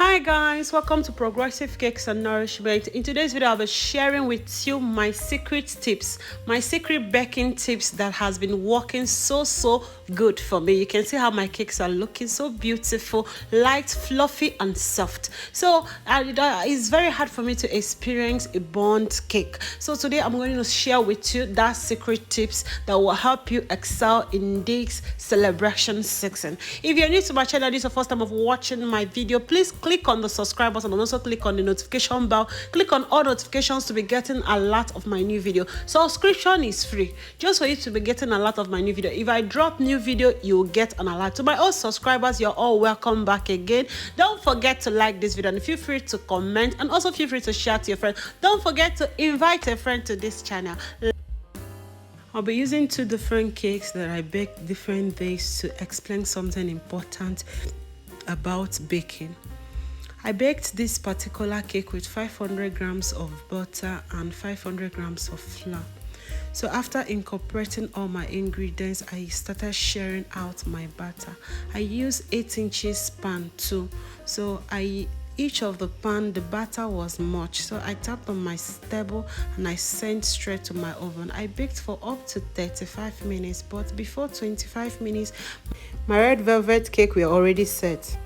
Hi guys, welcome to Progressive Cakes and Nourishment. In today's video, I'll be sharing with you my secret tips, my secret baking tips that has been working so good for me. You can see how my cakes are looking so beautiful, light, fluffy and soft. So it's very hard for me to experience a burnt cake. So today I'm going to share with you that secret tips that will help you excel in this celebration season. If you're new to my channel, this is the first time of watching my video, please click on the subscribe button and also click on the notification bell. Click on all notifications to be getting a lot of my new video. Subscription is free, just for you to be getting a lot of my new video. If I drop new video, you will get an alert. To my old subscribers, you're all welcome back again. Don't forget to like this video and feel free to comment, and also feel free to share to your friends. Don't forget to invite a friend to this channel. I'll be using two different cakes that I bake different days to explain something important about baking. I baked this particular cake with 500 grams of butter and 500 grams of flour. So after incorporating all my ingredients, I started sharing out my batter. I used 8 inches pan too. So each of the pan, the batter was much. So I tapped on my table and I sent straight to my oven. I baked for up to 35 minutes, but before 25 minutes, my red velvet cake were already set.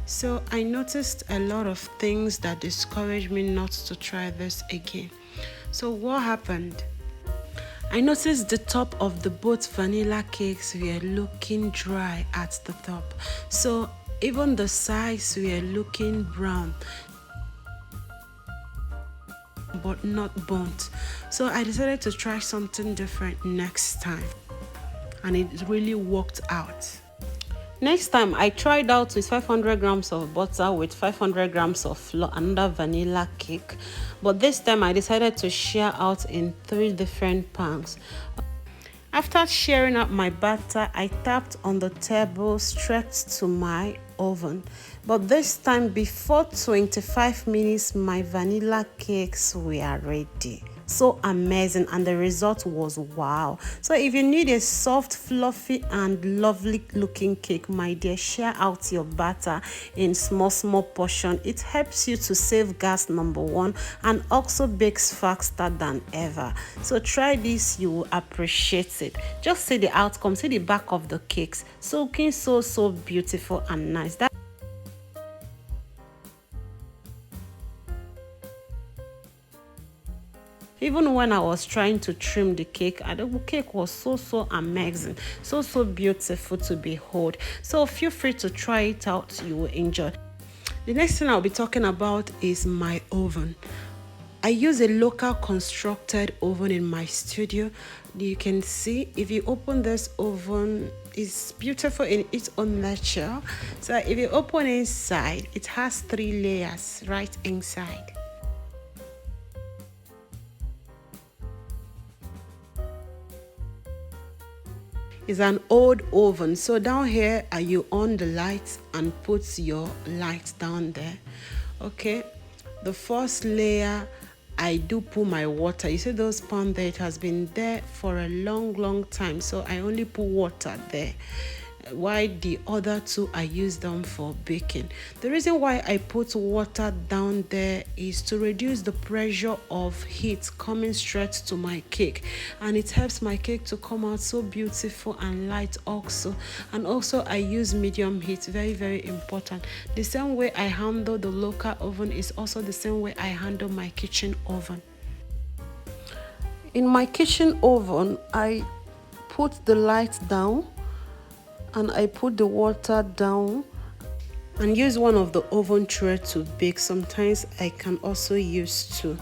So I noticed a lot of things that discouraged me not to try this again. So what happened? I noticed the top of the both vanilla cakes were looking dry at the top. So even the sides were looking brown, but not burnt. So I decided to try something different next time, and it really worked out. Next time, I tried out with 500 grams of butter with 500 grams of flour, another vanilla cake. But this time, I decided to share out in 3 different pans. After sharing up my batter, I tapped on the table straight to my oven. But this time, before 25 minutes, my vanilla cakes were ready. So amazing, and the result was wow. So if you need a soft, fluffy and lovely looking cake, my dear, share out your batter in small portion. It helps you to save gas, number 1, and also bakes faster than ever. So try this, you will appreciate it. Just see the outcome, see the back of the cakes, so looking so beautiful and nice. Even when I was trying to trim the cake, the cake was so amazing, so beautiful to behold. So feel free to try it out, you will enjoy. The next thing I'll be talking about is my oven. I use a local constructed oven in my studio. You can see, if you open this oven, it's beautiful in its own nature. So if you open inside, it has 3 layers right inside. It's an old oven. So down here, you on the lights and put your lights down there. Okay, the first layer, I do put my water. You see those pans there, it has been there for a long time, so I only put water there, while the other 2 I use them for baking. The reason why I put water down there is to reduce the pressure of heat coming straight to my cake, and it helps my cake to come out so beautiful and light also. And also I use medium heat, very important. The same way I handle the local oven is also the same way I handle my kitchen oven. In my kitchen oven, I put the light down and I put the water down and use one of the oven tray to bake. Sometimes I can also use 2.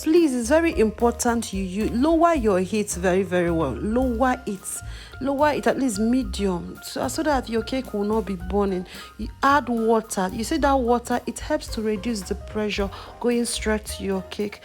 Please, it's very important you lower your heat very well. Lower it at least medium, so that your cake will not be burning. You add water. You see that water, it helps to reduce the pressure going straight to your cake.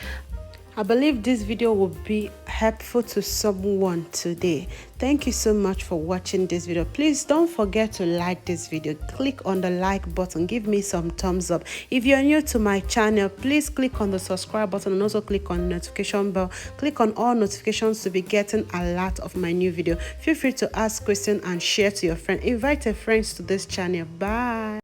I believe this video will be helpful to someone today. Thank you so much for watching this video. Please don't forget to like this video. Click on the like button. Give me some thumbs up. If you're new to my channel, please click on the subscribe button and also click on the notification bell. Click on all notifications to be getting a lot of my new video. Feel free to ask questions and share to your friends. Invite your friends to this channel. Bye.